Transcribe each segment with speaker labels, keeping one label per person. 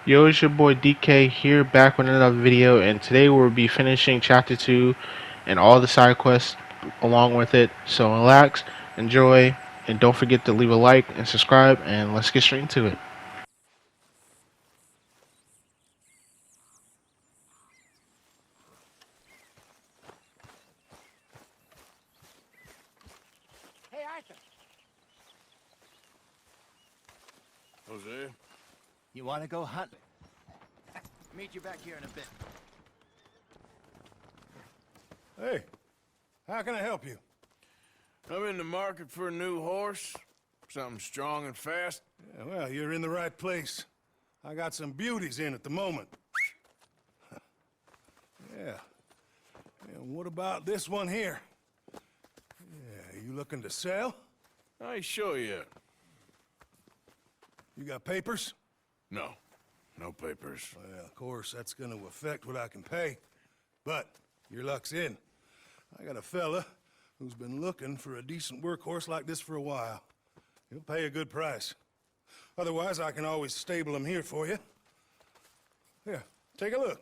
Speaker 1: Yo, it's your boy DK here, back with another video, and today we'll be finishing Chapter 2 and all the side quests along with it. So relax, enjoy, and don't forget to leave a like and subscribe, and let's get straight into it.
Speaker 2: Hey, Arthur.
Speaker 3: Jose?
Speaker 2: You want to go hunting? Meet you back here in a bit.
Speaker 4: Hey, how can I help you?
Speaker 3: I'm in the market for a new horse. Something strong and fast.
Speaker 4: Yeah, well, you're in the right place. I got some beauties in at the moment. Yeah. And what about this one here? Yeah, you looking to sell?
Speaker 3: I ain't sure yet.
Speaker 4: You got papers?
Speaker 3: No. No papers.
Speaker 4: Well, of course, that's gonna affect what I can pay. But your luck's in. I got a fella who's been looking for a decent workhorse like this for a while. He'll pay a good price. Otherwise, I can always stable him here for you. Here, take a look.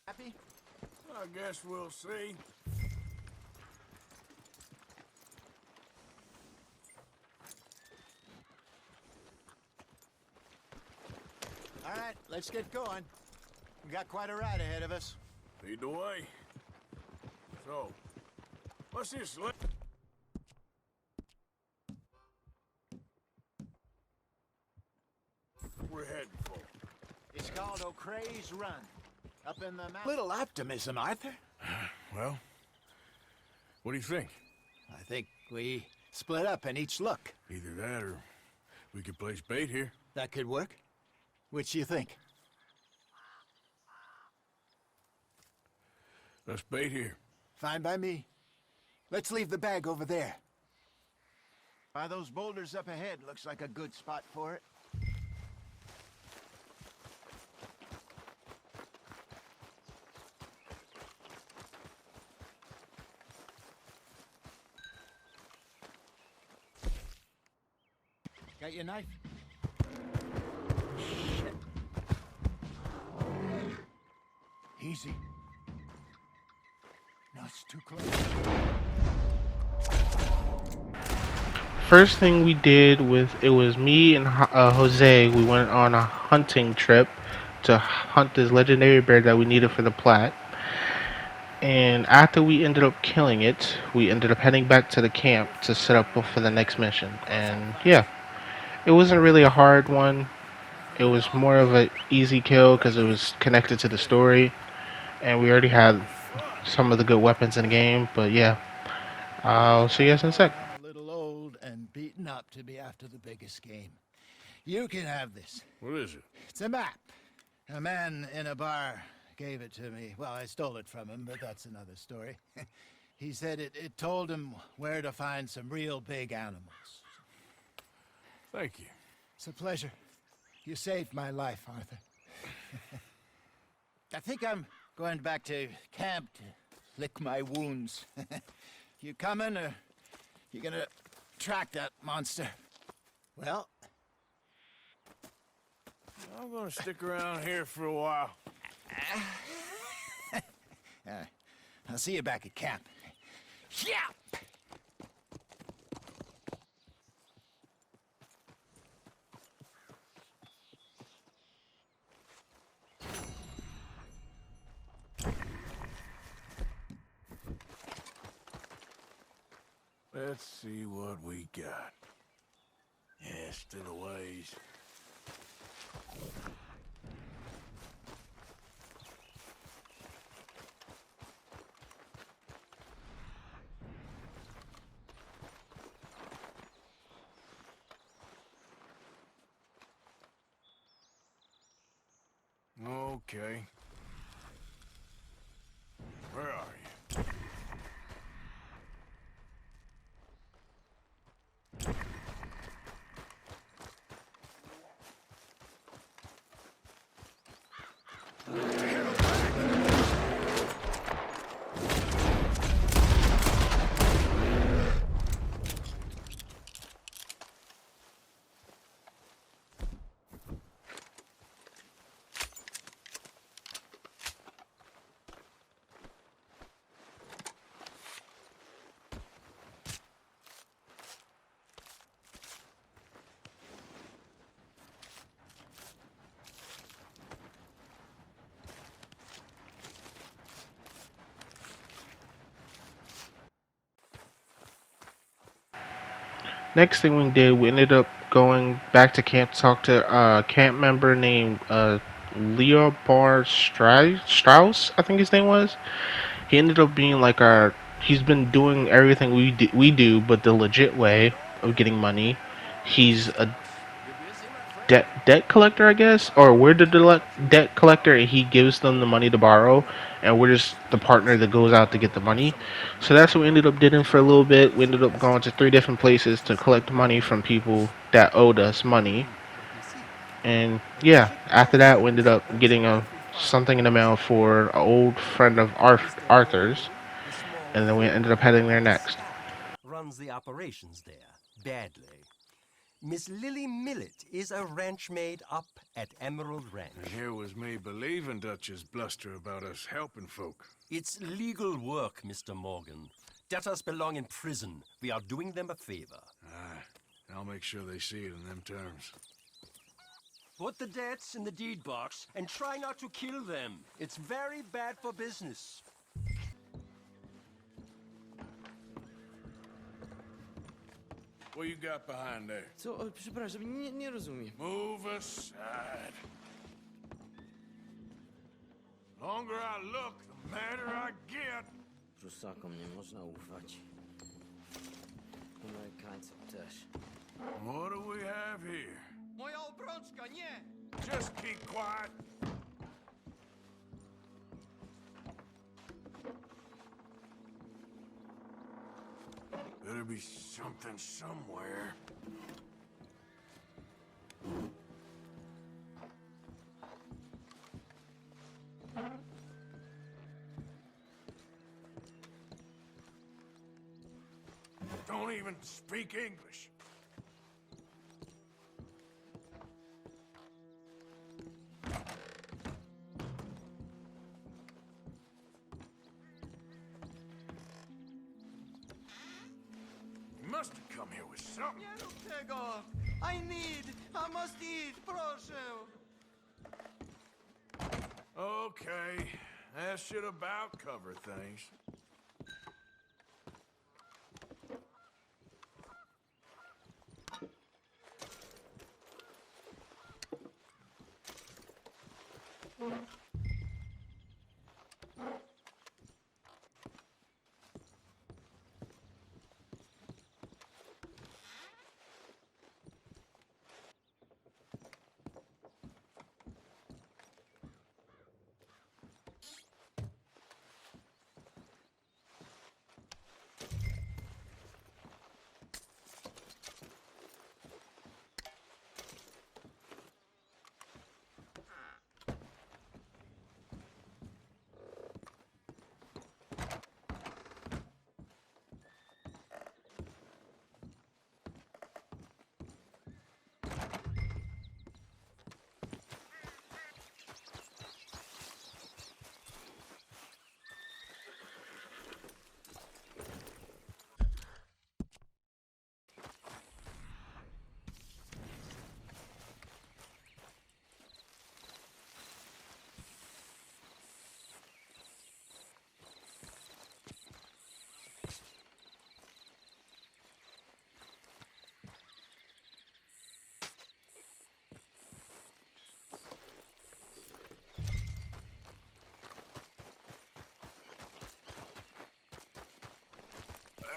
Speaker 2: Happy?
Speaker 3: I guess we'll see.
Speaker 2: All right, let's get going. We got quite a ride ahead of us.
Speaker 3: Lead the way. So, what's this? We're heading for?
Speaker 2: It's called O'Creagh's Run. Up in the mountain. Little optimism, Arthur.
Speaker 3: Well, what do you think?
Speaker 2: I think we split up and each look.
Speaker 3: Either that or we could place bait here.
Speaker 2: That could work. Which do you think?
Speaker 3: Let's bait here.
Speaker 2: Fine by me. Let's leave the bag over there. By those boulders up ahead, looks like a good spot for it. Got your knife? Shit. Easy. No, it's too close.
Speaker 1: First thing we did was me and Jose. We went on a hunting trip to hunt this legendary bear that we needed for the plat. And after we ended up killing it, we ended up heading back to the camp to set up for the next mission. And yeah, it wasn't really a hard one. It was more of an easy kill because it was connected to the story, and we already had some of the good weapons in the game. But yeah, I'll see you guys in a sec.
Speaker 2: A little old and beaten up to be after the biggest game. You can have this.
Speaker 3: What is it?
Speaker 2: It's a map. A man in a bar gave it to me. Well, I stole it from him, but that's another story. He said it told him where to find some real big animals.
Speaker 3: Thank you.
Speaker 2: It's a pleasure. You saved my life, Arthur. I think I'm going back to camp to lick my wounds. You coming, or you gonna track that monster? Well,
Speaker 3: I'm gonna stick around here for a while.
Speaker 2: I'll see you back at camp. Yeah!
Speaker 3: Let's see what we got. Yeah, still a ways. Okay. Where are you?
Speaker 1: Next thing we did, we ended up going back to camp to talk to a camp member named Leopold Strauss, I think his name was. He ended up being like our. He's been doing everything we do, but the legit way of getting money. He's a debt collector, I guess, or we're the debt collector, and he gives them the money to borrow, and we're just the partner that goes out to get the money. So that's what we ended up doing for a little bit. We ended up going to 3 different places to collect money from people that owed us money, and yeah, after that we ended up getting a something in the mail for an old friend of Arthur's, and then we ended up heading there next.
Speaker 5: Runs the operations there, badly. Miss Lily Millet is a ranch maid up at Emerald Ranch.
Speaker 3: And here was me believing Dutch's bluster about us helping folk.
Speaker 5: It's legal work, Mr. Morgan. Debtors belong in prison. We are doing them a favor.
Speaker 3: Aye, I'll make sure they see it in them terms.
Speaker 5: Put the debts in the deed box and try not to kill them. It's very bad for business.
Speaker 3: What you got behind there?
Speaker 6: Co? O, przepraszam, nie rozumiem.
Speaker 3: Move aside. Longer I look, the madder I get.
Speaker 6: Prusakom nie można ufać. Amerykańcom też.
Speaker 3: What do we have here?
Speaker 5: Moja obrączka, nie!
Speaker 3: Just keep quiet. Better be something somewhere. Don't even speak English. You must have come here with something.
Speaker 5: Nie rób tego! I must eat, proszę!
Speaker 3: Okay, that should about cover things.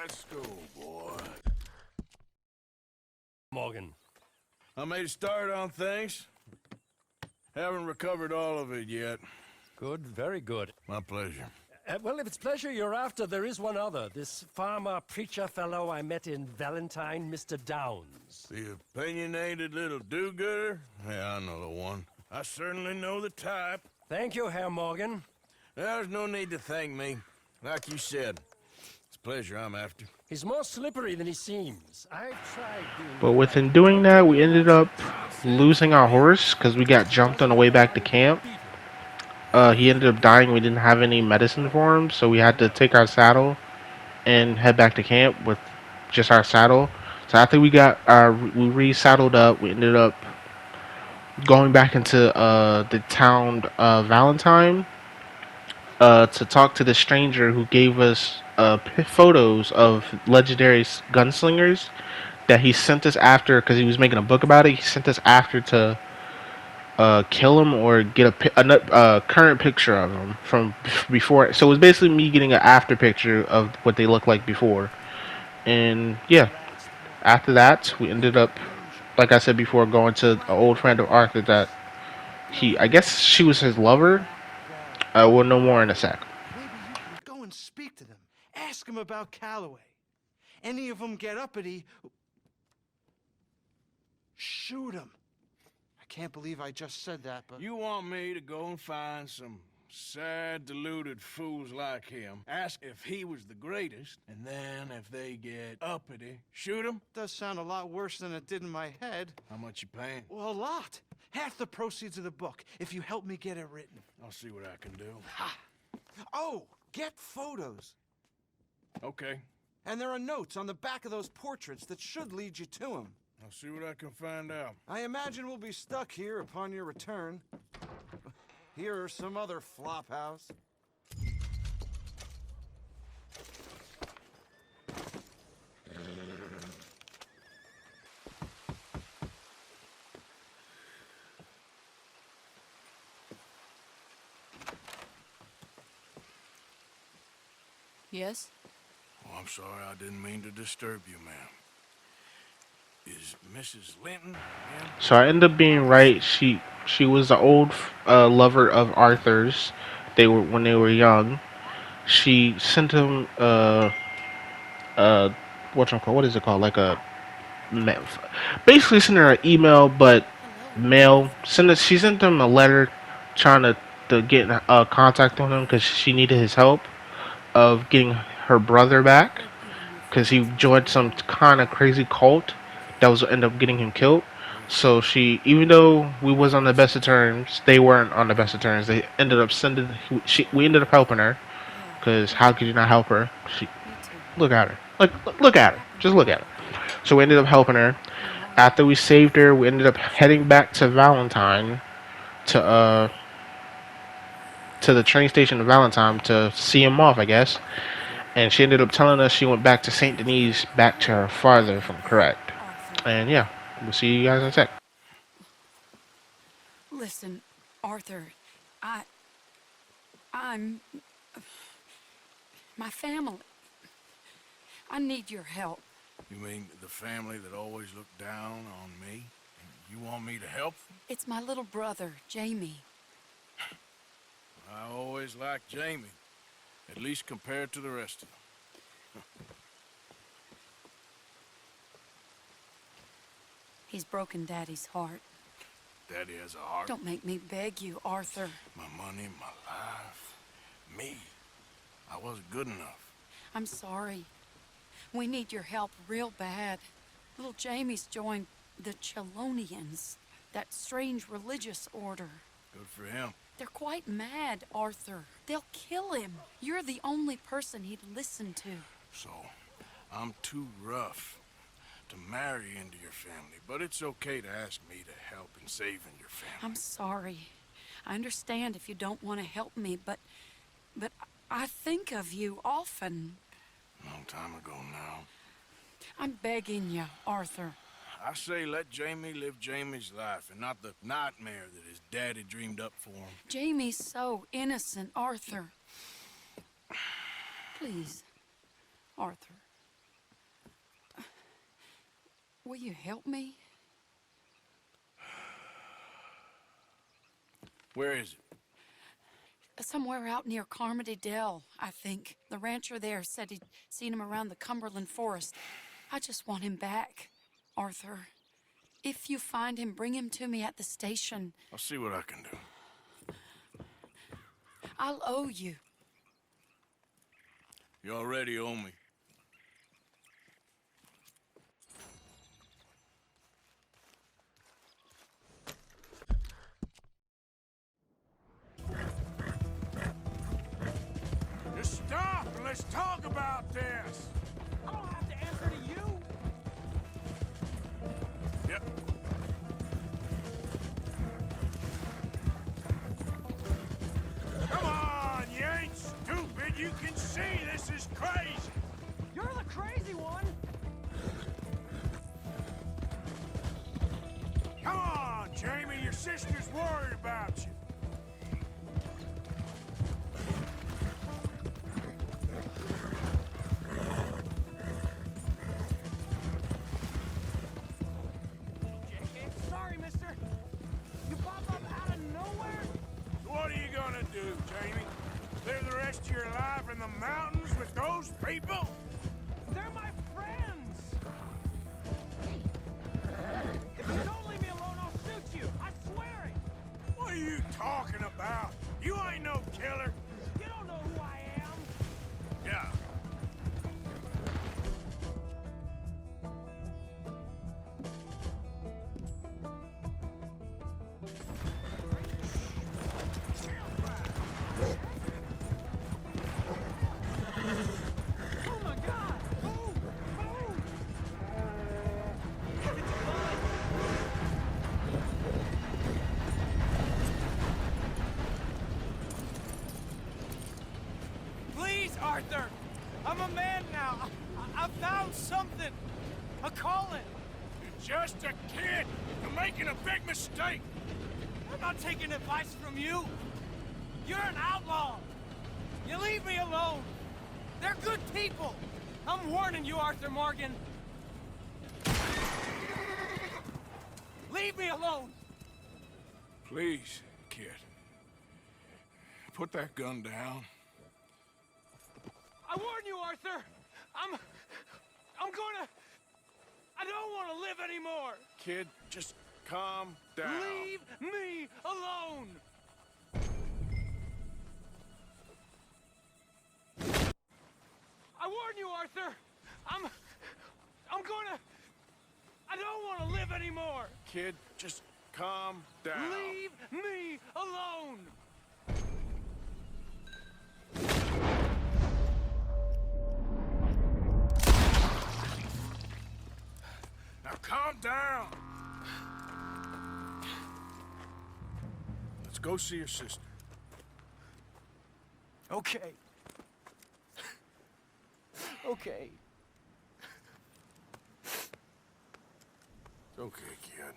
Speaker 3: Let's go, boy.
Speaker 5: Morgan.
Speaker 3: I made a start on things. Haven't recovered all of it yet.
Speaker 5: Good, very good.
Speaker 3: My pleasure.
Speaker 5: Well, if it's pleasure you're after, there is one other. This farmer preacher fellow I met in Valentine, Mr. Downs.
Speaker 3: The opinionated little do-gooder? Yeah, I know the one. I certainly know the type.
Speaker 5: Thank you, Herr Morgan.
Speaker 3: There's no need to thank me. Like you said, it's pleasure I'm after.
Speaker 5: He's more slippery than he seems. I've tried being...
Speaker 1: But within doing that, we ended up losing our horse because we got jumped on the way back to camp. He ended up dying. We didn't have any medicine for him, so we had to take our saddle and head back to camp with just our saddle. So after we re-saddled up, we ended up going back into the town of Valentine to talk to the stranger who gave us photos of legendary gunslingers that he sent us after because he was making a book about it. He sent us after to kill him or get a current picture of him from before. So it was basically me getting an after picture of what they looked like before. And yeah, after that, we ended up, like I said before, going to an old friend of Arthur that I guess she was his lover. We'll know more in a sec.
Speaker 7: Maybe you can go and speak to them. Ask them about Calloway. Any of them get uppity, shoot them. I can't believe I just said that, but...
Speaker 3: You want me to go and find some sad, deluded fools like him, ask if he was the greatest, and then if they get uppity, shoot him?
Speaker 7: Does sound a lot worse than it did in my head.
Speaker 3: How much you paying?
Speaker 7: Well, a lot. Half the proceeds of the book, if you help me get it written.
Speaker 3: I'll see what I can do.
Speaker 7: Ha! Oh, get photos.
Speaker 3: Okay,
Speaker 7: And there are notes on the back of those portraits that should lead you to him.
Speaker 3: I'll see what I can find out.
Speaker 7: I imagine we'll be stuck here upon your return. Here are some other flophouse.
Speaker 8: Yes?
Speaker 3: Oh, I'm sorry, I didn't mean to disturb you, ma'am. Is Mrs. Linton in?
Speaker 1: So I ended up being right. She was the old lover of Arthur's. They were when they were young. She sent him what is it called? Like basically sent her an email, but mail. She sent him a letter trying to get in contact with him because she needed his help of getting her brother back because he joined some kind of crazy cult that was end up getting him killed. So even though we was on the best of terms, they weren't on the best of terms. They ended up we ended up helping her because how could you not help her? Look at her. Look at her. Just look at her. So we ended up helping her. After we saved her, we ended up heading back to Valentine to the train station of Valentine to see him off, I guess. And she ended up telling us she went back to St. Denis, back to her father, if I'm correct. And yeah, we'll see you guys in a sec.
Speaker 8: Listen, Arthur, I'm my family. I need your help.
Speaker 3: You mean the family that always looked down on me? You want me to help them?
Speaker 8: It's my little brother, Jamie.
Speaker 3: I always liked Jamie, at least compared to the rest of them.
Speaker 8: He's broken Daddy's heart.
Speaker 3: Daddy has a heart.
Speaker 8: Don't make me beg you, Arthur.
Speaker 3: My money, my life, me. I wasn't good enough.
Speaker 8: I'm sorry. We need your help real bad. Little Jamie's joined the Chelonians, that strange religious order.
Speaker 3: Good for him.
Speaker 8: They're quite mad, Arthur. They'll kill him. You're the only person he'd listen to.
Speaker 3: So, I'm too rough to marry into your family, but it's okay to ask me to help in saving your family.
Speaker 8: I'm sorry. I understand if you don't want to help me, but I think of you often.
Speaker 3: Long time ago now.
Speaker 8: I'm begging you, Arthur.
Speaker 3: I say let Jamie live Jamie's life and not the nightmare that his daddy dreamed up for him.
Speaker 8: Jamie's so innocent, Arthur. Please, Arthur. Will you help me?
Speaker 3: Where is it?
Speaker 8: Somewhere out near Carmody Dell, I think. The rancher there said he'd seen him around the Cumberland Forest. I just want him back, Arthur. If you find him, bring him to me at the station.
Speaker 3: I'll see what I can do.
Speaker 8: I'll owe you.
Speaker 3: You already owe me. Just stop and let's talk about this.
Speaker 9: I don't have to answer to you.
Speaker 3: Yep. Come on, you ain't stupid. You can see this is crazy.
Speaker 9: You're the crazy one.
Speaker 3: Jamie, your sister's worried about you.
Speaker 9: Sorry, mister. You pop up out of nowhere?
Speaker 3: What are you gonna do, Jamie? Live the rest of your life in the mountains with those people?
Speaker 9: They're my friends! If you don't leave me alone, I'll shoot you! I swear it!
Speaker 3: What are you talking about? You ain't no killer.
Speaker 9: You don't know who I am!
Speaker 3: Yeah.
Speaker 9: Oh my god! Move! Move! Please, Arthur! I'm a man now. I found something. A calling.
Speaker 3: You're just a kid. You're making a big mistake.
Speaker 9: I'm not taking advice from you. You're an outlaw. You leave me alone. They're good people. I'm warning you, Arthur Morgan. Leave me alone.
Speaker 3: Please, kid. Put that gun down.
Speaker 9: I warn you, Arthur. I'm gonna... I don't want to live anymore.
Speaker 3: Kid, just calm down.
Speaker 9: Leave me alone. I warn you, Arthur. I'm gonna... I don't want to live anymore.
Speaker 3: Kid, just calm down.
Speaker 9: Leave me alone.
Speaker 3: Now calm down. Let's go see your sister.
Speaker 9: Okay. Okay.
Speaker 3: It's okay, kid.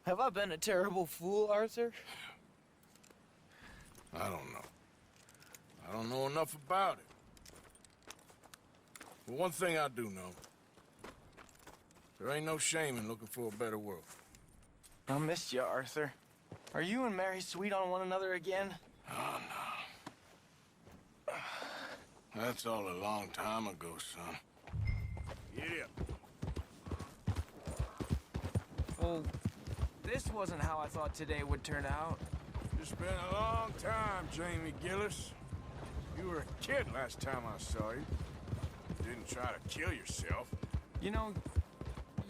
Speaker 9: Have I been a terrible fool, Arthur?
Speaker 3: I don't know. I don't know enough about it. But one thing I do know. There ain't no shame in looking for a better world.
Speaker 9: I missed you, Arthur. Are you and Mary sweet on one another again?
Speaker 3: Oh, no. That's all a long time ago, son. Yeah.
Speaker 9: Well, this wasn't how I thought today would turn out.
Speaker 3: It's been a long time, Jamie Gillis. You were a kid last time I saw you. Didn't try to kill yourself.
Speaker 9: You know,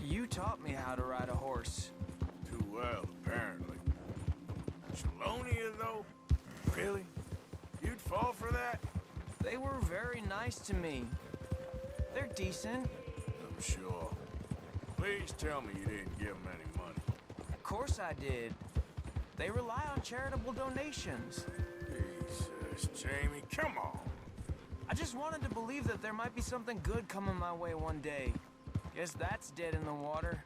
Speaker 9: you taught me how to ride a horse.
Speaker 3: Too well, apparently. Chelonia, though? Really? You'd fall for that?
Speaker 9: They were very nice to me. They're decent.
Speaker 3: I'm sure. Please tell me you didn't give them any money.
Speaker 9: Of course I did. They rely on charitable donations.
Speaker 3: Jesus, Jamie, come on.
Speaker 9: I just wanted to believe that there might be something good coming my way one day. Guess that's dead in the water.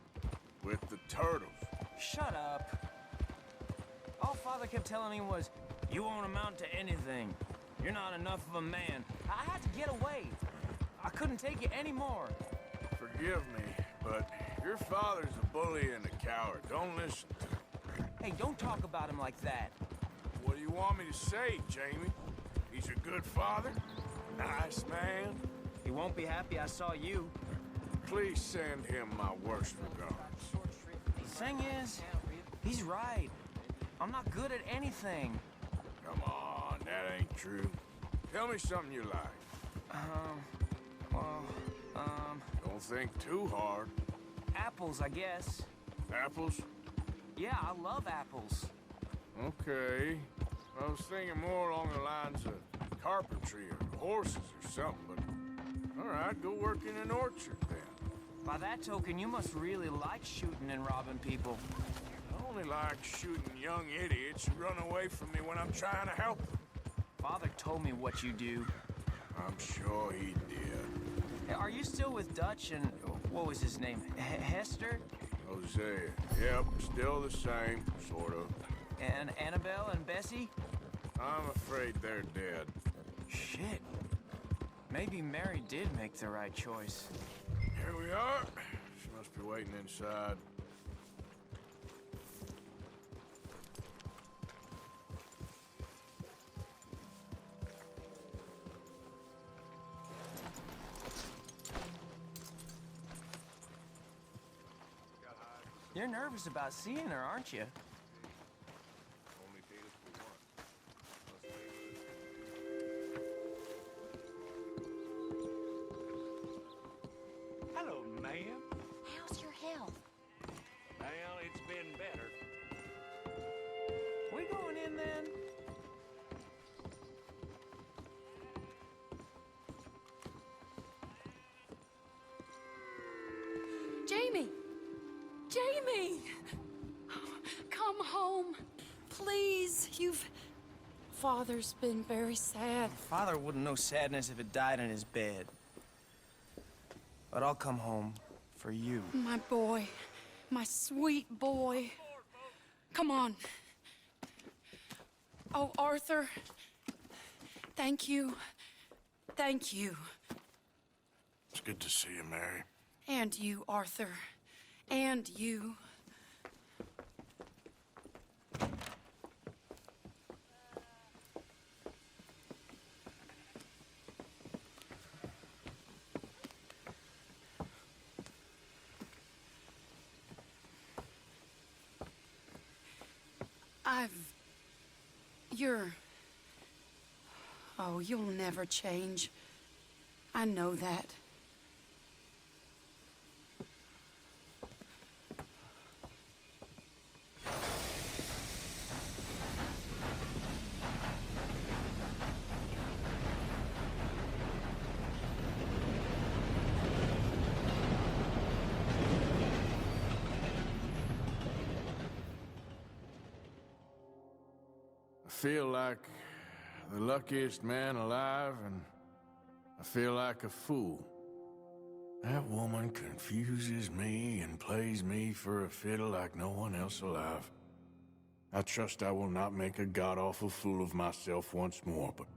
Speaker 3: With the turtles.
Speaker 9: Shut up. All Father kept telling me was, you won't amount to anything. You're not enough of a man. I had to get away. I couldn't take it anymore.
Speaker 3: Forgive me, but your father's a bully and a coward. Don't listen to him.
Speaker 9: Hey, don't talk about him like that.
Speaker 3: What do you want me to say, Jamie? He's a good father? Nice man?
Speaker 9: He won't be happy I saw you.
Speaker 3: Please send him my worst regards.
Speaker 9: The thing is, he's right. I'm not good at anything.
Speaker 3: Come on, that ain't true. Tell me something you like. Don't think too hard.
Speaker 9: Apples, I guess.
Speaker 3: Apples?
Speaker 9: Yeah, I love apples.
Speaker 3: Okay. I was thinking more along the lines of carpentry or horses or something, but... All right, go work in an orchard then.
Speaker 9: By that token, you must really like shooting and robbing people.
Speaker 3: I only like shooting young idiots who run away from me when I'm trying to help them.
Speaker 9: Father told me what you do.
Speaker 3: I'm sure he did.
Speaker 9: Hey, are you still with Dutch and... what was his name? Hester?
Speaker 3: Hosea. Yep, still the same, sort of.
Speaker 9: And Annabelle and Bessie?
Speaker 3: I'm afraid they're dead.
Speaker 9: Shit. Maybe Mary did make the right choice.
Speaker 3: Here we are. She must be waiting inside.
Speaker 9: You're nervous about seeing her, aren't you?
Speaker 10: Hello, ma'am.
Speaker 8: How's your health?
Speaker 10: Well, it's been better.
Speaker 9: We going in then?
Speaker 8: Jamie! Jamie! Come home. Please, Father's been very sad.
Speaker 9: Father wouldn't know sadness if it died in his bed. But I'll come home for you.
Speaker 8: My boy. My sweet boy. Come on. Oh, Arthur. Thank you. Thank you.
Speaker 3: It's good to see you, Mary.
Speaker 8: And you, Arthur. And you. Oh, you'll never change. I know that.
Speaker 3: I feel like the luckiest man alive, and I feel like a fool. That woman confuses me and plays me for a fiddle like no one else alive. I trust I will not make a god-awful fool of myself once more, but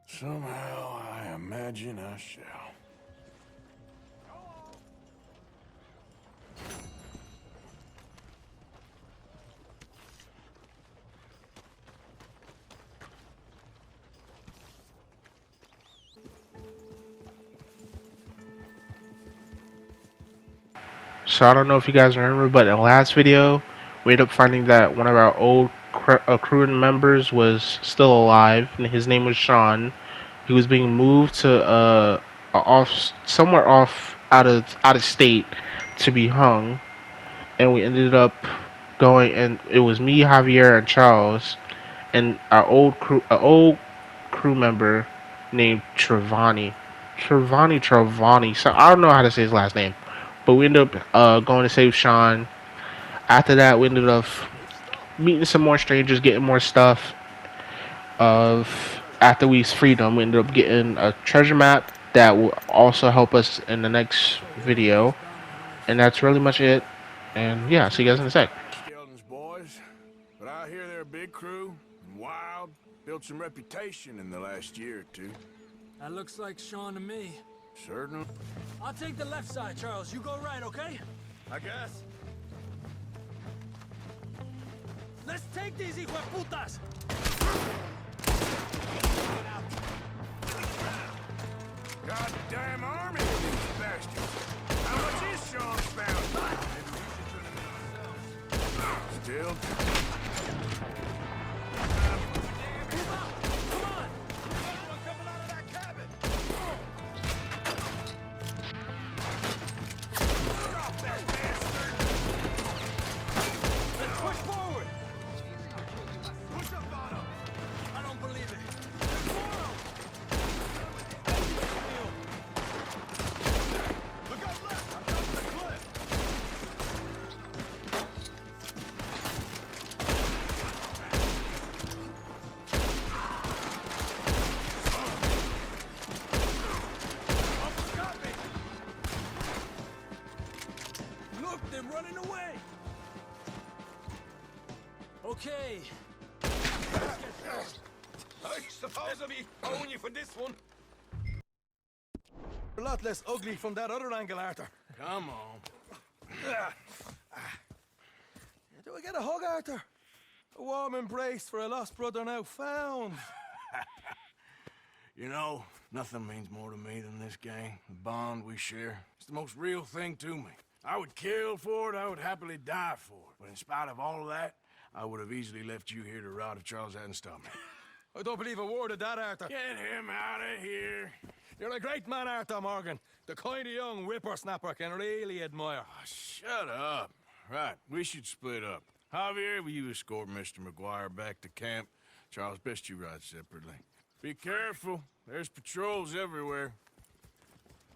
Speaker 3: somehow I imagine I shall.
Speaker 1: So I don't know if you guys remember, but in the last video, we ended up finding that one of our old crew members was still alive, and his name was Sean. He was being moved to somewhere off out of state to be hung, and we ended up going, and it was me, Javier, and Charles, and our old crew member named Travani. So I don't know how to say his last name. But we ended up going to save Sean. After that, we ended up meeting some more strangers, getting more stuff. After we freed them, we ended up getting a treasure map that will also help us in the next video. And that's really much it. And yeah, see you guys in a sec.
Speaker 3: Skeldon's boys, but I hear they're a big crew and wild. Built some reputation in the last year or two.
Speaker 11: That looks like Sean to me.
Speaker 3: Certainly.
Speaker 11: I'll take the left side, Charles. You go right, okay?
Speaker 7: I guess.
Speaker 11: Let's take these hijueputas!
Speaker 3: Goddamn army of these bastards. How much is Sean's found? Still.
Speaker 11: suppose I'll be owing you for this one.
Speaker 7: A lot less ugly from that other angle, Arthur.
Speaker 3: Come on.
Speaker 7: Do I get a hug, Arthur? A warm embrace for a lost brother now found.
Speaker 3: You know, nothing means more to me than this gang, the bond we share. It's the most real thing to me. I would kill for it, I would happily die for it. But in spite of all of that, I would have easily left you here to rot if Charles hadn't stopped me.
Speaker 7: I don't believe a word of that, Arthur.
Speaker 3: Get him out of here.
Speaker 7: You're a great man, Arthur Morgan. The kind of young whippersnapper can really admire.
Speaker 3: Oh, shut up. Right, we should split up. Javier, will you escort Mr. McGuire back to camp? Charles, best you ride separately. Be careful. There's patrols everywhere.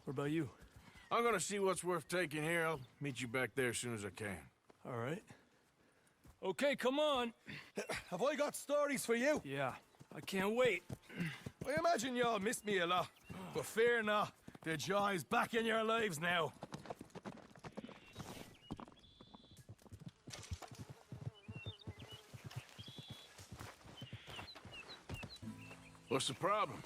Speaker 11: What about you?
Speaker 3: I'm gonna see what's worth taking here. I'll meet you back there as soon as I can.
Speaker 11: All right. Okay, come on.
Speaker 7: Have I got stories for you?
Speaker 11: Yeah, I can't wait.
Speaker 7: I imagine y'all missed me a lot. But fear not, the joy's back in your lives now.
Speaker 3: What's the problem?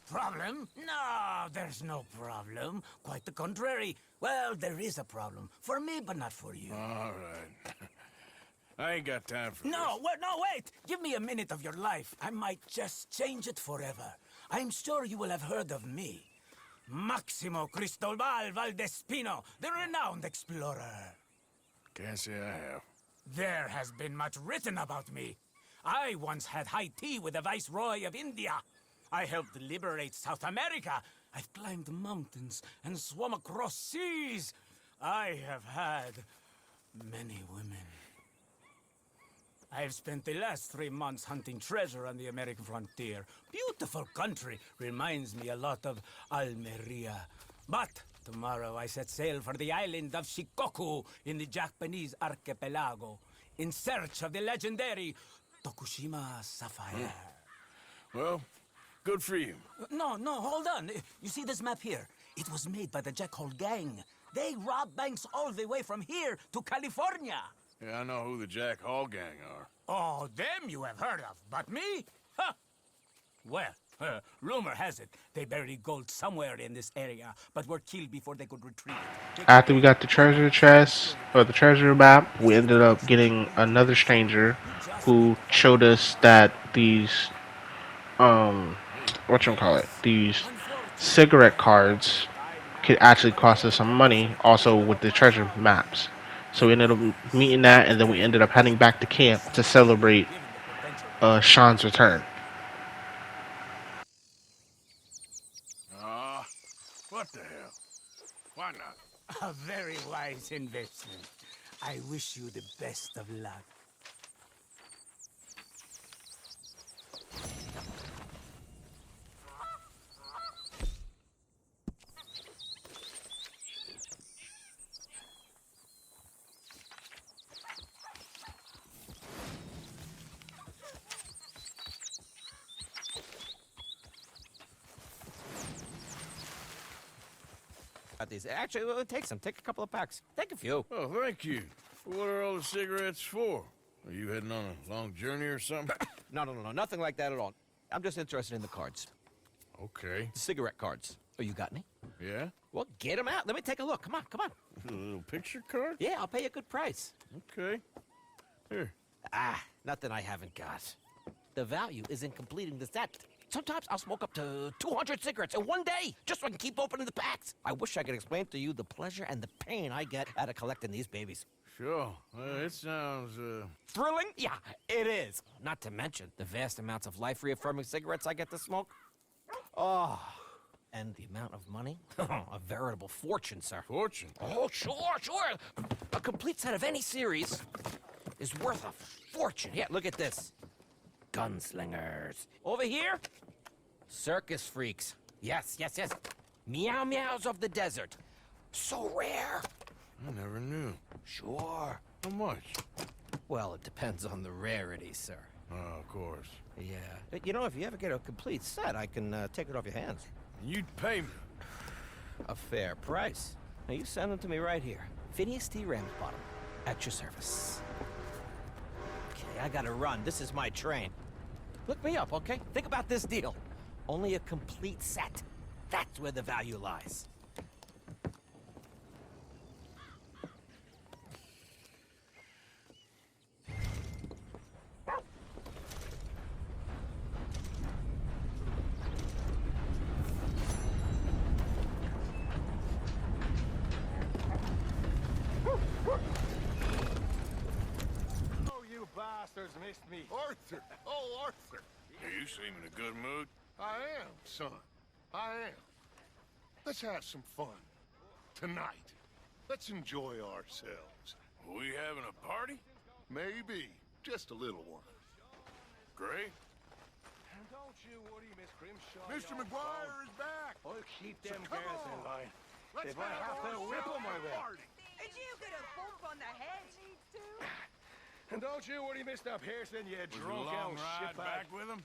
Speaker 12: Problem? No, there's no problem. Quite the contrary. Well, there is a problem. For me, but not for you.
Speaker 3: All right. I ain't got time for
Speaker 12: No, wait! Give me a minute of your life. I might just change it forever. I'm sure you will have heard of me. Maximo Cristobal Valdespino, the renowned explorer.
Speaker 3: Can't say I have.
Speaker 12: There has been much written about me. I once had high tea with the Viceroy of India. I helped liberate South America. I've climbed mountains and swum across seas. I have had many women. I have spent the last 3 months hunting treasure on the American frontier. Beautiful country. Reminds me a lot of Almeria. But tomorrow I set sail for the island of Shikoku in the Japanese archipelago in search of the legendary Tokushima Sapphire.
Speaker 3: Well, good for you.
Speaker 12: No, hold on. You see this map here? It was made by the Jack Hole gang. They rob banks all the way from here to California.
Speaker 3: Yeah, I know who the Jack Hall gang are.
Speaker 12: Oh, them you have heard of, but me? Huh. Well, rumor has it they buried gold somewhere in this area, but were killed before they could retrieve it.
Speaker 1: After we got the treasure chest or the treasure map, we ended up getting another stranger who showed us that these these cigarette cards could actually cost us some money also with the treasure maps. So we ended up meeting that, and then we ended up heading back to camp to celebrate Sean's return.
Speaker 3: What the hell? Why not?
Speaker 12: A very wise investment. I wish you the best of luck.
Speaker 6: These. Actually, take some. Take a couple of packs. Take a few.
Speaker 3: Oh, thank you. What are all the cigarettes for? Are you heading on a long journey or something?
Speaker 6: No, nothing like that at all. I'm just interested in the cards.
Speaker 3: Okay.
Speaker 6: The cigarette cards. Oh, you got any?
Speaker 3: Yeah?
Speaker 6: Well, get them out. Let me take a look. Come on.
Speaker 3: A little picture card?
Speaker 6: Yeah, I'll pay you a good price.
Speaker 3: Okay. Here.
Speaker 6: Nothing I haven't got. The value is in completing the set. Sometimes I'll smoke up to 200 cigarettes in one day, just so I can keep opening the packs. I wish I could explain to you the pleasure and the pain I get out of collecting these babies.
Speaker 3: Sure. It sounds,
Speaker 6: Thrilling? Yeah, it is. Not to mention the vast amounts of life-reaffirming cigarettes I get to smoke. Oh, and the amount of money? A veritable fortune, sir.
Speaker 3: Fortune?
Speaker 6: Oh, sure. A complete set of any series is worth a fortune. Yeah, look at this. Gunslingers. Over here, circus freaks. Yes. Meow meows of the desert. So rare.
Speaker 3: I never knew.
Speaker 6: Sure.
Speaker 3: How much?
Speaker 6: Well, it depends on the rarity, sir.
Speaker 3: Oh, of course.
Speaker 6: Yeah. You know, if you ever get a complete set, I can take it off your hands.
Speaker 3: You'd pay me.
Speaker 6: A fair price. Now, you send them to me right here. Phineas T. Ramsbottom, at your service. Okay, I gotta run. This is my train. Look me up, okay? Think about this deal. Only a complete set. That's where the value lies.
Speaker 7: Oh, you bastards missed me.
Speaker 4: Arthur! Oh, Arthur!
Speaker 3: You seem in a good mood.
Speaker 4: I am, son. I am. Let's have some fun. Tonight. Let's enjoy ourselves.
Speaker 3: We having a party?
Speaker 4: Maybe. Just a little one.
Speaker 3: Great.
Speaker 7: And don't you worry, Miss Grimshaw.
Speaker 4: Mr. McGuire is back!
Speaker 7: I'll keep
Speaker 4: So
Speaker 7: them
Speaker 4: come
Speaker 7: girls
Speaker 4: on.
Speaker 7: in line.
Speaker 4: Let's
Speaker 7: If I have to whip them, I will.
Speaker 4: party.
Speaker 13: Did you get a bump on the head?
Speaker 7: And don't you worry, Mr. Pearson, you
Speaker 3: Was it a
Speaker 7: drunk
Speaker 3: long
Speaker 7: out
Speaker 3: ride
Speaker 7: shitbag.
Speaker 3: back with him?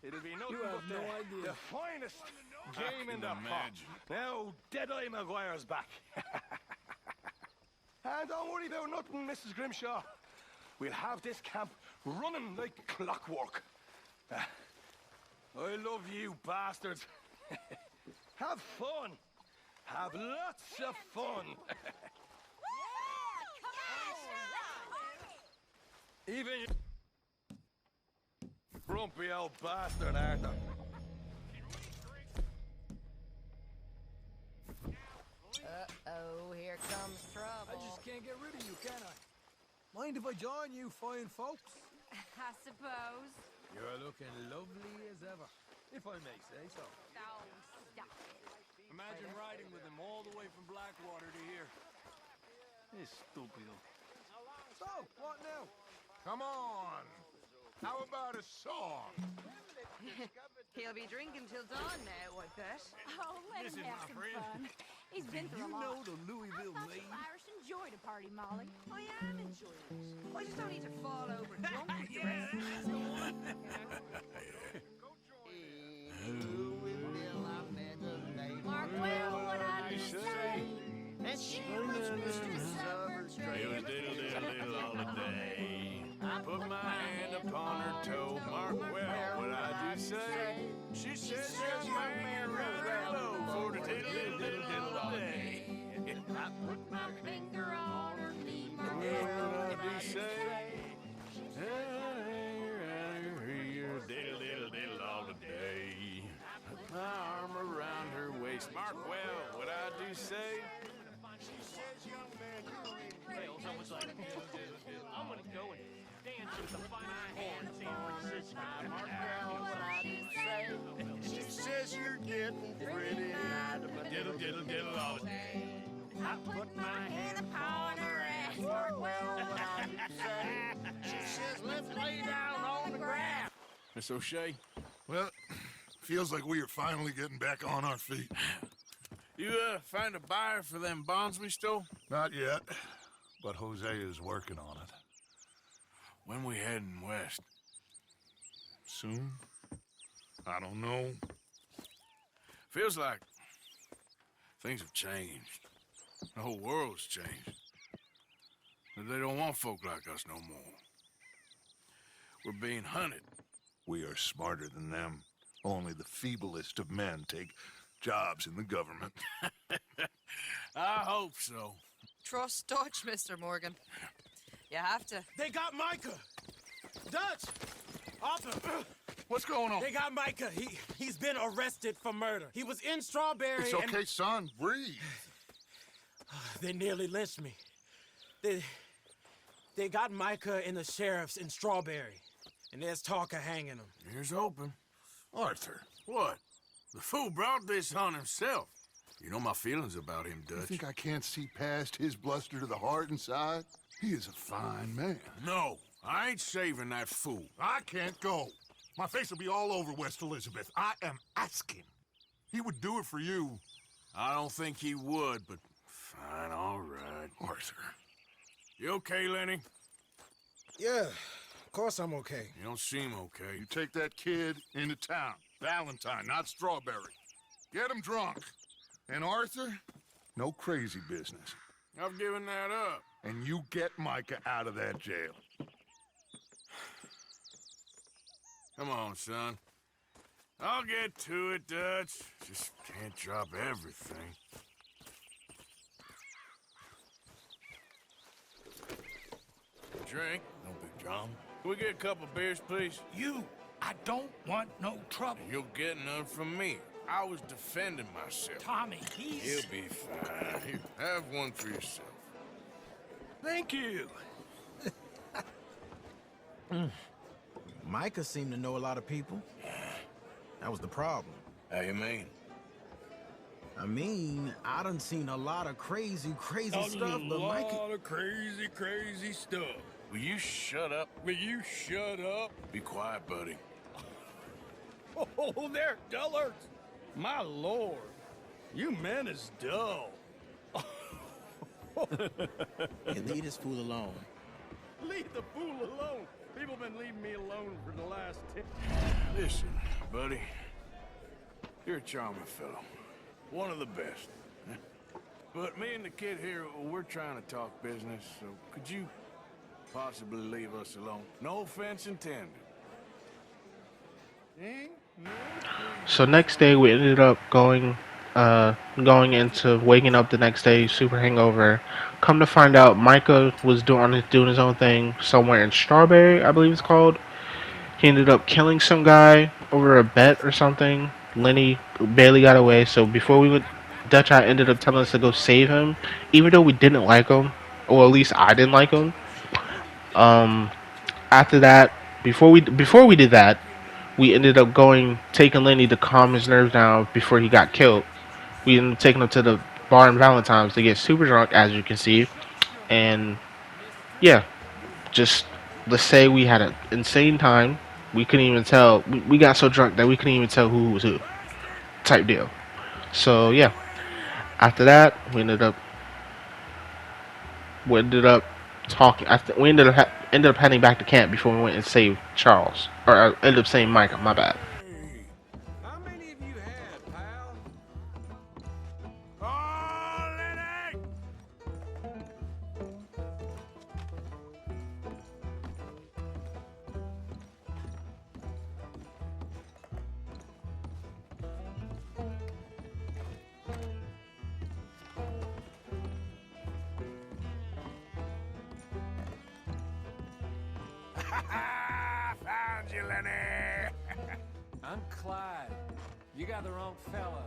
Speaker 7: It'll be nothing
Speaker 11: have
Speaker 7: but
Speaker 11: no idea.
Speaker 7: the finest game in
Speaker 3: can
Speaker 7: the pot.
Speaker 3: imagine.
Speaker 7: Now, Deadeye McGuire's back. And don't worry about nothing, Mrs. Grimshaw. We'll have this camp running like clockwork. I love you, bastards. Have fun. Have lots of fun. Even you, grumpy old bastard, Arthur.
Speaker 13: Uh-oh, here comes trouble.
Speaker 11: I just can't get rid of you, can I? Mind if I join you fine folks?
Speaker 13: I suppose.
Speaker 11: You're looking lovely as ever, if I may say so.
Speaker 13: Oh, stop it.
Speaker 11: Imagine riding with him all the way from Blackwater to here. This stupido. So, what now?
Speaker 4: Come on. How about a song?
Speaker 13: He'll be drinking till dawn now, I bet.
Speaker 14: Oh, let
Speaker 11: Listen,
Speaker 14: him have
Speaker 11: my
Speaker 14: some
Speaker 11: friend.
Speaker 14: fun. He's been through
Speaker 11: You
Speaker 14: a lot.
Speaker 11: know the Louisville
Speaker 14: I thought
Speaker 11: maid?
Speaker 14: you Irish enjoyed a party, Molly.
Speaker 13: I am enjoying it. I just don't need to fall over drunk with the rest of us.
Speaker 14: Mark, well, what I do say. And she was mistress of her trade.
Speaker 3: It was diddle diddle diddle all the day. Put my hand upon her toe. Mark well what I do say. She says just my man right low for the diddle diddle diddle diddle all day.
Speaker 14: I put my finger on her knee, Mark,
Speaker 3: What
Speaker 14: well,
Speaker 3: I
Speaker 14: what
Speaker 3: do
Speaker 14: I do
Speaker 3: say.
Speaker 14: say.
Speaker 3: Diddle diddle diddle all the day. Put my arm around her waist. Mark well what I do say. She says young man
Speaker 10: I was like, I'm gonna go and dance with the finest whore in San Francisco.
Speaker 14: Mark, well, what I do say.
Speaker 3: She says you're getting pretty. Diddle diddle diddle all the day.
Speaker 14: I put my hand upon her ass, Mark, well, what I do say. She says, let's lay down on the grass.
Speaker 3: Miss O'Shea,
Speaker 4: Well, feels like we are finally getting back on our feet.
Speaker 3: you find a buyer for them bonds we stole?
Speaker 4: Not yet, but Jose is working on it.
Speaker 3: When we heading west?
Speaker 4: Soon? I don't know.
Speaker 3: Feels like things have changed. The whole world's changed. They don't want folk like us no more. We're being hunted.
Speaker 4: We are smarter than them. Only the feeblest of men take jobs in the government.
Speaker 3: I hope so.
Speaker 13: Trust Dutch, Mr. Morgan. You have to.
Speaker 12: They got Micah! Dutch! Arthur!
Speaker 4: What's going on?
Speaker 12: They got Micah. He's been arrested for murder. He was in Strawberry
Speaker 4: It's
Speaker 12: and...
Speaker 4: okay, son. Breathe.
Speaker 12: They nearly lynched me. They got Micah and the sheriffs in Strawberry. And there's talk of hanging him.
Speaker 3: Here's hoping.
Speaker 4: Arthur.
Speaker 3: What? The fool brought this on himself. You know my feelings about him,
Speaker 4: You
Speaker 3: Dutch.
Speaker 4: think I can't see past his bluster to the heart inside? He is a fine man.
Speaker 3: No, I ain't saving that fool.
Speaker 4: I can't go. My face will be all over West Elizabeth. I am asking. He would do it for you.
Speaker 3: I don't think he would, but fine, all right.
Speaker 4: Arthur.
Speaker 3: You okay, Lenny?
Speaker 12: Yeah, of course I'm okay.
Speaker 3: You don't seem okay.
Speaker 4: You take that kid into town. Valentine, not Strawberry. Get him drunk. And Arthur, no crazy business.
Speaker 3: I've given that up.
Speaker 4: And you get Micah out of that jail.
Speaker 3: Come on, son. I'll get to it, Dutch. Just can't drop everything. Drink, no big drum. Can we get a couple beers, please?
Speaker 11: I don't want no trouble.
Speaker 3: You'll get none from me. I was defending myself.
Speaker 11: Tommy, he's...
Speaker 3: He'll be fine. Here, have one for yourself.
Speaker 11: Thank you.
Speaker 15: Micah seemed to know a lot of people. That was the problem.
Speaker 3: How you mean?
Speaker 15: I mean, I done seen a lot of crazy stuff, but Micah...
Speaker 11: of crazy stuff.
Speaker 3: Will you shut up?
Speaker 11: Will you shut up?
Speaker 3: Be quiet, buddy.
Speaker 11: Oh, they're dullards. My lord. You men is dull.
Speaker 15: Hey, leave this fool alone.
Speaker 11: Leave the fool alone. People been leaving me alone for the last 10...
Speaker 3: Listen, buddy. You're a charming fellow. One of the best. But me and the kid here, we're trying to talk business, so could you possibly leave us alone? No offense intended.
Speaker 1: So next day we ended up going into waking up the next day super hangover. Come to find out, Micah was doing his own thing somewhere in Strawberry, I believe it's called. He ended up killing some guy over a bet or something. Lenny barely got away, so before we went, Dutch I ended up telling us to go save him, even though we didn't like him, or at least I didn't like him. After that, before we did that, we ended up taking Lenny to calm his nerves down before he got killed. We ended up taking him to the bar in Valentine's to get super drunk, as you can see. And yeah, just let's say we had an insane time. We couldn't even tell. We got so drunk that we couldn't even tell who was who. Type deal. So yeah, after that, we ended up talking. We ended up heading back to camp before we went and saved Charles, or I ended up saying Micah. My bad.
Speaker 7: How many of you had, pal?
Speaker 3: Oh, Lenny! Found you, Lenny!
Speaker 9: I'm Clyde. You got the wrong fella.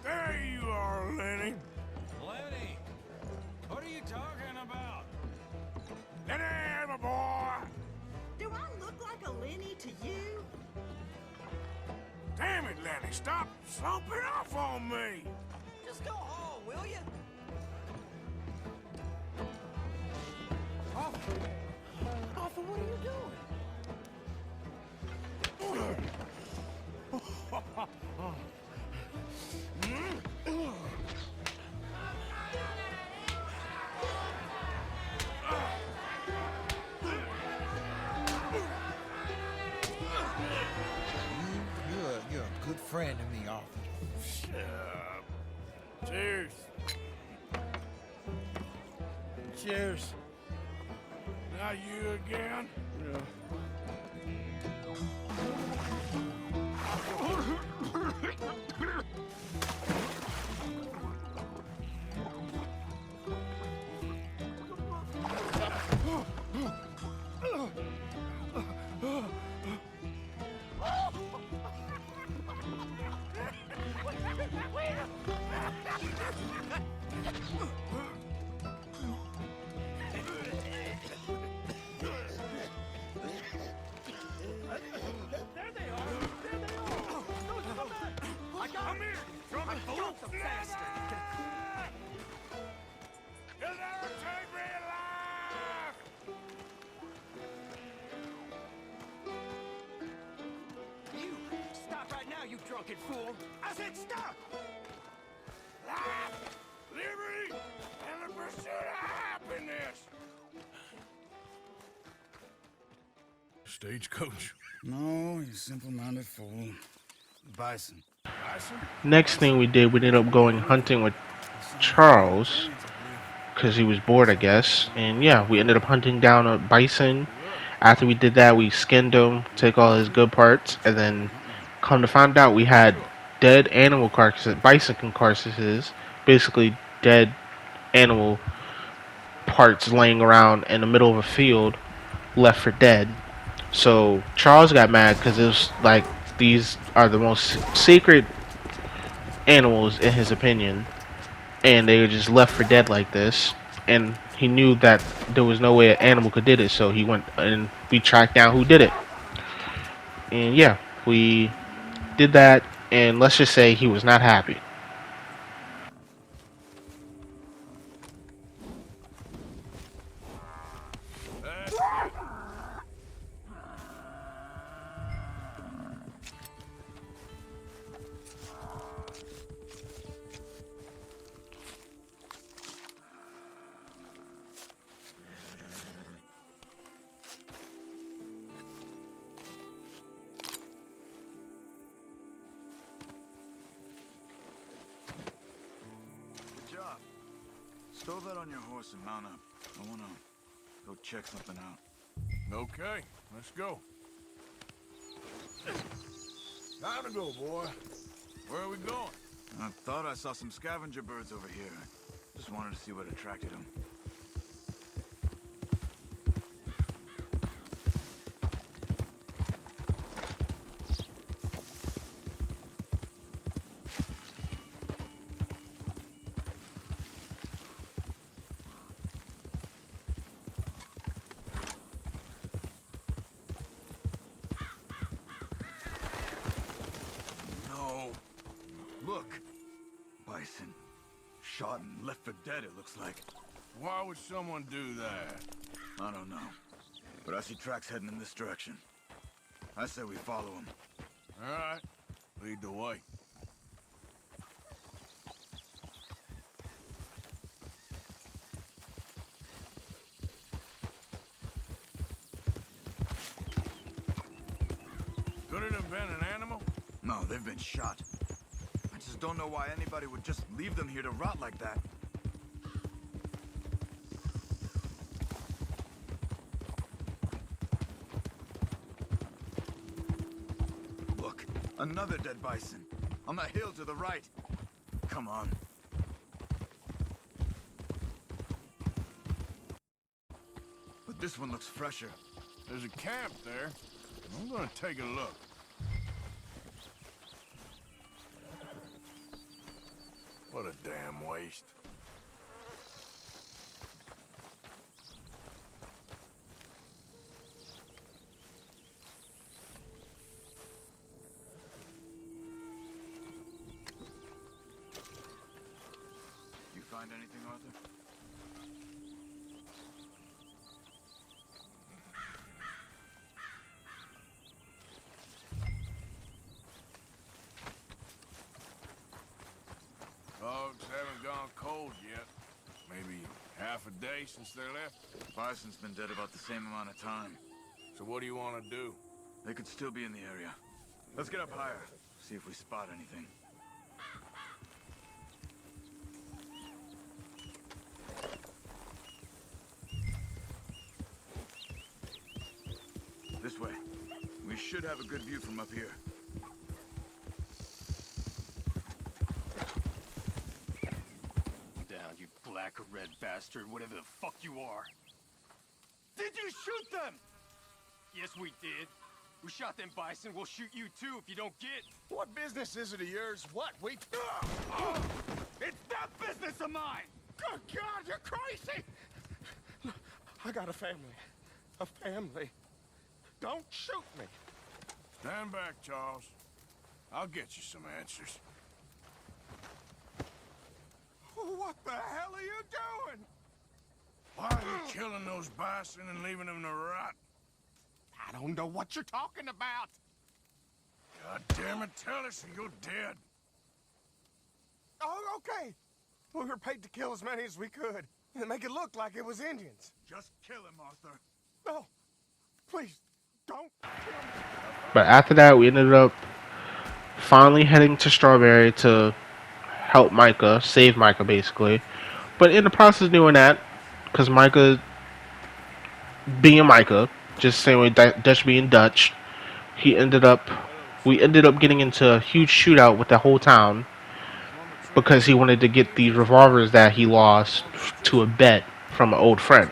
Speaker 3: There you are, Lenny.
Speaker 7: Lenny, what are you talking about?
Speaker 3: Lenny, my boy!
Speaker 13: Do I look like a Lenny to you?
Speaker 3: Damn it, Lenny, stop sloping off on me!
Speaker 13: Just go home, will you?
Speaker 11: Arthur, what are you doing?
Speaker 15: You're a good friend to me, Arthur.
Speaker 3: Shut up. Cheers.
Speaker 2: Cheers.
Speaker 3: Now you again?
Speaker 5: You drunken fool! I said stop!
Speaker 3: Life, liberty, and the stagecoach?
Speaker 16: No, you simple-minded fool. Bison.
Speaker 3: Bison?
Speaker 1: Next thing we did, we ended up going hunting with Charles because he was bored, I guess. And yeah, we ended up hunting down a bison. After we did that, we skinned him, take all his good parts, and then come to find out we had dead animal carcasses, bison carcasses, basically dead animal parts laying around in the middle of a field, left for dead. So Charles got mad because it was like these are the most sacred animals in his opinion, and they were just left for dead like this. And he knew that there was no way an animal could did it, so he went and we tracked down who did it. And yeah, we did that, and let's just say he was not happy.
Speaker 16: Good job. Stow that on your horse and mount up. I wanna go check something out.
Speaker 3: Okay, let's go. Time to go, boy. Where are we going?
Speaker 16: I thought I saw some scavenger birds over here. Just wanted to see what attracted them. Look! Bison. Shot and left for dead, it looks like.
Speaker 3: Why would someone do that?
Speaker 16: I don't know. But I see tracks heading in this direction. I say we follow them.
Speaker 3: All right. Lead the way. Could it have been an animal?
Speaker 16: No, they've been shot. I just don't know why anybody would just leave them here to rot like that. Look, another dead bison. On the hill to the right. Come on. But this one looks fresher.
Speaker 3: There's a camp there. I'm gonna take a look. What a damn waste.
Speaker 16: You find anything, Arthur?
Speaker 3: Dogs haven't gone cold yet. Maybe half a day since they left.
Speaker 16: Bison's been dead about the same amount of time.
Speaker 3: So what do you want to do?
Speaker 16: They could still be in the area. Let's get up higher. See if we spot anything. This way. We should have a good view from up here.
Speaker 17: Down, you black or red bastard, whatever the fuck you are. Did you shoot them? Yes, we did. We shot them bison. We'll shoot you too if you don't get.
Speaker 7: What business is it of yours? What? We...
Speaker 17: It's that business of mine!
Speaker 7: Good God, you're crazy! Look, I got a family. A family. Don't shoot me.
Speaker 3: Stand back, Charles. I'll get you some answers.
Speaker 7: What the hell are you doing?
Speaker 3: Why are you killing those bison and leaving them to rot?
Speaker 7: I don't know what you're talking about.
Speaker 3: God damn it, tell us or you're dead.
Speaker 7: Oh, okay. We were paid to kill as many as we could and make it look like it was Indians.
Speaker 16: Just kill him, Arthur.
Speaker 7: No, please,
Speaker 1: But after that, we ended up finally heading to Strawberry to help Micah, save Micah basically. But in the process of doing that, because Micah being Micah, just same way Dutch being Dutch, we ended up getting into a huge shootout with the whole town because he wanted to get these revolvers that he lost to a bet from an old friend.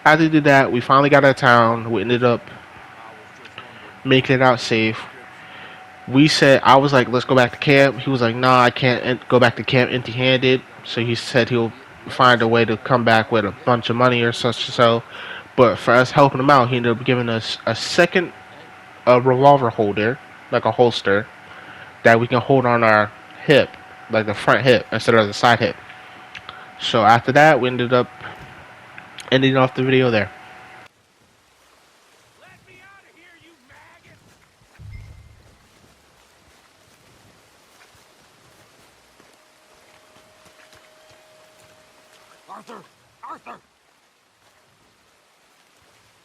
Speaker 1: After we did that, we finally got out of town. We ended up making it out safe. I was like, let's go back to camp. He was like, nah, I can't go back to camp empty-handed. So he said he'll find a way to come back with a bunch of money or such so. But for us helping him out, he ended up giving us a second revolver holder, like a holster, that we can hold on our hip, like the front hip instead of the side hip. So after that, we ended up ending off the video there.
Speaker 17: Arthur! Arthur!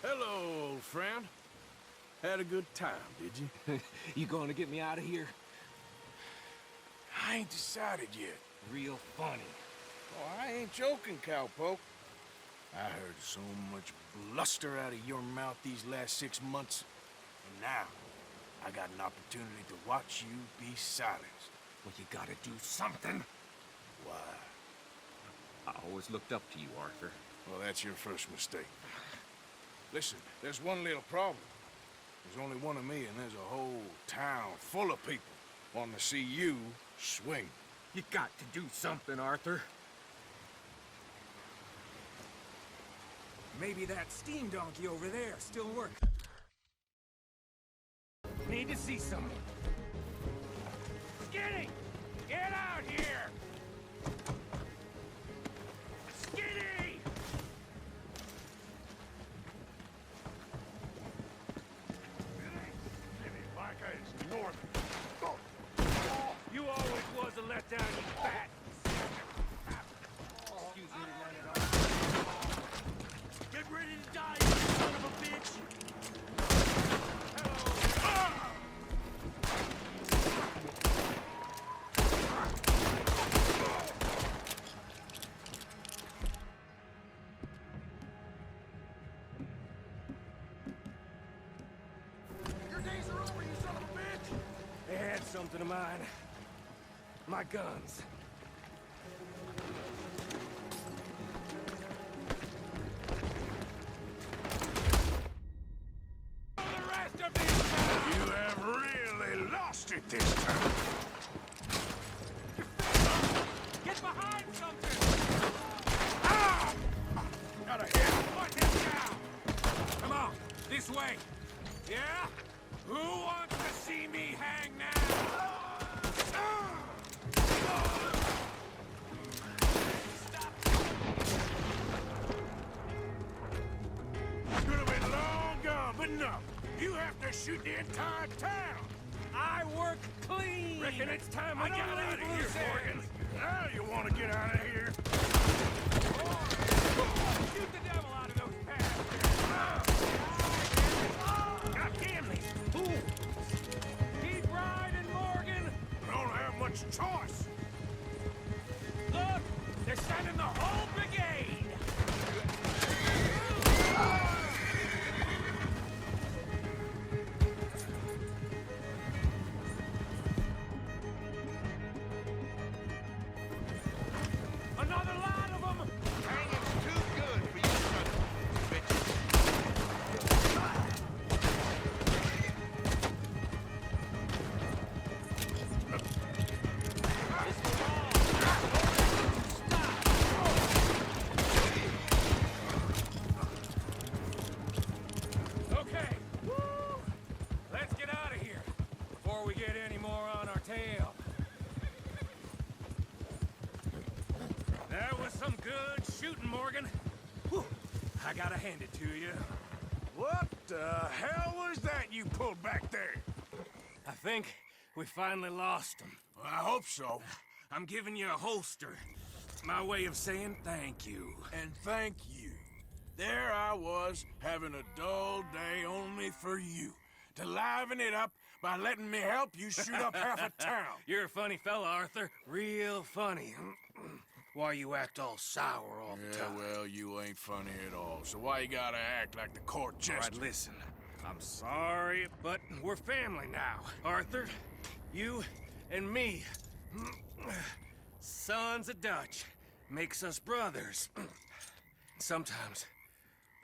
Speaker 3: Hello, old friend. Had a good time, did you?
Speaker 17: You going to get me out of here?
Speaker 3: I ain't decided yet.
Speaker 17: Real funny.
Speaker 3: Oh, I ain't joking, cowpoke. I heard so much bluster out of your mouth these last 6 months. And now, I got an opportunity to watch you be silenced.
Speaker 17: Well, you gotta do something.
Speaker 3: Why?
Speaker 17: I always looked up to you, Arthur.
Speaker 3: Well, that's your first mistake. Listen, there's one little problem. There's only one of me, and there's a whole town full of people wanting to see you swing.
Speaker 17: You got to do something, Arthur.
Speaker 9: Maybe that steam donkey over there still works. Need to see someone.
Speaker 10: Skinny! Get out here! Skinny! Jimmy Micah is north. You always was a letdown, you fat. Excuse me to run it off. Get ready to die, you son of a bitch!
Speaker 9: They had something of mine. My guns.
Speaker 3: You have really lost it this time.
Speaker 10: Get behind something! Ah! Gotta hit! Put him down!
Speaker 9: Come on, this way.
Speaker 10: Yeah? Who wants to see me hang now?
Speaker 3: Could have been long gone, but no. You have to shoot the entire town.
Speaker 9: I work clean.
Speaker 10: Reckon it's time
Speaker 3: I
Speaker 10: I
Speaker 3: got
Speaker 10: got
Speaker 3: out
Speaker 10: out
Speaker 3: of
Speaker 10: of
Speaker 3: here,
Speaker 10: here,
Speaker 3: Morgan. Now you want to get out of here?
Speaker 10: Shoot the devil out of those bastards! God damn these fools! Keep riding, Morgan!
Speaker 3: I don't have much choice.
Speaker 10: Look! They're sending the whole brigade! Another lot of them!
Speaker 3: Hanging's too good for you sons of bitches.
Speaker 9: Okay. Woo! Let's get out of here before we get any more on our tail. That was some good shooting, Morgan. Whew. I gotta hand it to you.
Speaker 3: What the hell was that you pulled back there?
Speaker 9: I think we finally lost him.
Speaker 3: Well, I hope so.
Speaker 9: I'm giving you a holster. My way of saying thank you.
Speaker 3: And thank you. There I I was having a dull day only for you. To liven it up by letting me help you shoot up half a town.
Speaker 17: You're a funny fella, Arthur. Real funny. Why you act all sour all the time?
Speaker 3: Well, you ain't funny at all. So why you gotta act like the court jester?
Speaker 17: All right, listen. I'm sorry, but we're family now. Arthur, you and me. Sons of Dutch. Makes us brothers. Sometimes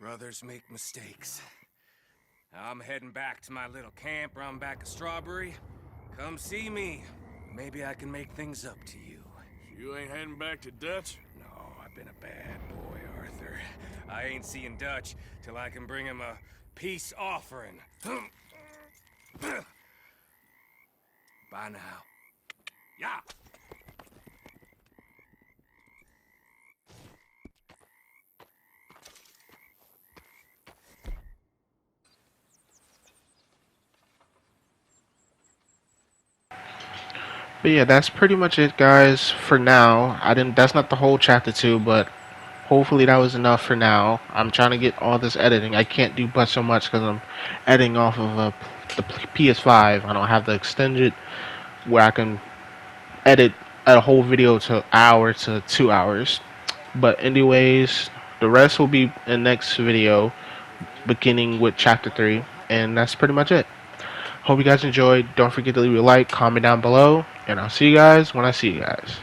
Speaker 17: brothers make mistakes. I'm heading back to my little camp around back of Strawberry. Come see me. Maybe I can make things up to you.
Speaker 3: You ain't heading back to Dutch?
Speaker 17: No, I've been a bad boy, Arthur. I ain't seeing Dutch till I can bring him a peace offering. Bye now. Yeah.
Speaker 1: But yeah, that's pretty much it, guys, for now. That's not the whole chapter 2, but hopefully that was enough for now. I'm trying to get all this editing. I can't do but so much because I'm editing off of the PS5. I don't have the extended where I can edit a whole video to hour to 2 hours. But anyways, the rest will be in next video, beginning with chapter 3, and that's pretty much it. Hope you guys enjoyed. Don't forget to leave a like, comment down below, and I'll see you guys when I see you guys.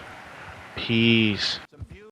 Speaker 1: Peace.